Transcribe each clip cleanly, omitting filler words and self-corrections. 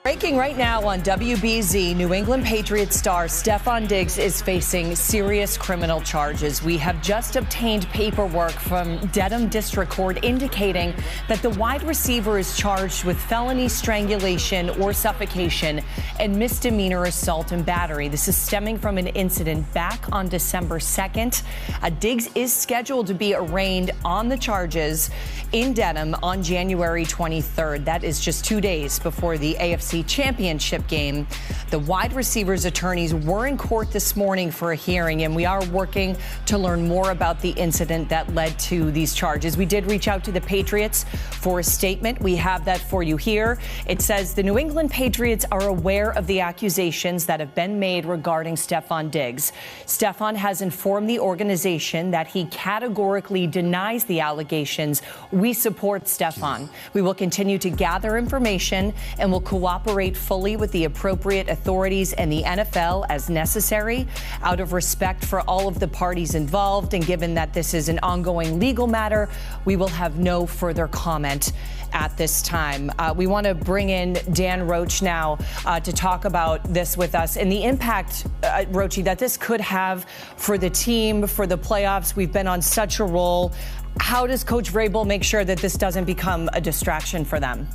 Breaking right now on WBZ, New England Patriots star Stefon Diggs is facing serious criminal charges. We have just obtained paperwork from Dedham District Court indicating that the wide receiver is charged with felony strangulation or suffocation and misdemeanor assault and battery. This is stemming from an incident back on December 2nd. Diggs is scheduled to be arraigned on the charges in Dedham on January 23rd. That is just 2 days before the AFC Championship game. The wide receiver's attorneys were in court this morning for a hearing, and we are working to learn more about the incident that led to these charges. We did reach out to the Patriots for a statement. We have that for you here. It says the New England Patriots are aware of the accusations that have been made regarding Stefon Diggs. Stefon has informed the organization that he categorically denies the allegations. We support Stefon. We will continue to gather information and will cooperate fully with the appropriate authorities and the NFL as necessary. Out of respect for all of the parties involved, and given that this is an ongoing legal matter, we will have no further comment at this time. We want to bring in Dan Roche now to talk about this with us and the impact, Roche, that this could have for the team, for the playoffs. We've been on such a roll. How does Coach Vrabel make sure that this doesn't become a distraction for them?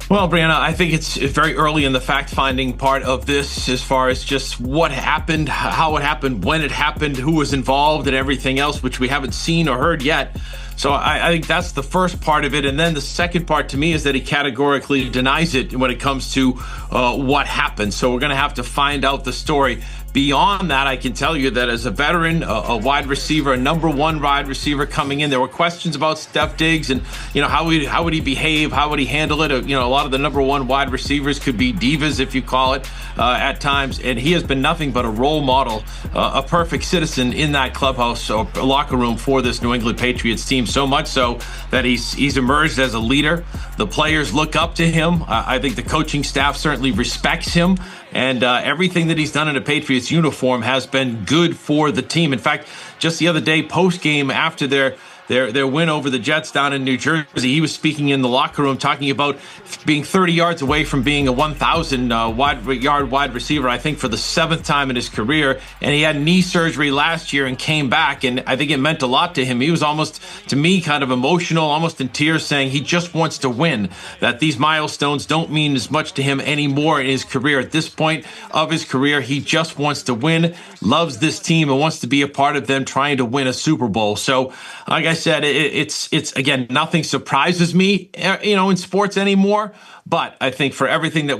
Well, Brianna, I think it's very early in the fact-finding part of this as far as just what happened, how it happened, when it happened, who was involved, and everything else, which we haven't seen or heard yet. So I think that's the first part of it. And then the second part to me is that he categorically denies it when it comes to what happened. So we're going to have to find out the story. Beyond that, I can tell you that as a veteran, a wide receiver, a number one wide receiver coming in, there were questions about Steph Diggs and, how would he behave? How would he handle it? A lot of the number one wide receivers could be divas, if you call it, at times. And he has been nothing but a role model, a perfect citizen in that clubhouse or locker room for this New England Patriots team. So much so that he's emerged as a leader. The players look up to him. I think the coaching staff certainly respects him. And everything that he's done in a Patriots uniform has been good for the team. In fact, just the other day, post-game after their win over the Jets down in New Jersey, he was speaking in the locker room talking about being 30 yards away from being a 1,000-yard wide receiver, I think for the 7th time in his career. And he had knee surgery last year and came back, and I think it meant a lot to him. He was almost, to me, kind of emotional, almost in tears, saying he just wants to win, that these milestones don't mean as much to him anymore in his career. At this point of his career, he just wants to win, loves this team, and wants to be a part of them trying to win a Super Bowl. So, like I said, it's again, nothing surprises me, in sports anymore. But I think for everything that we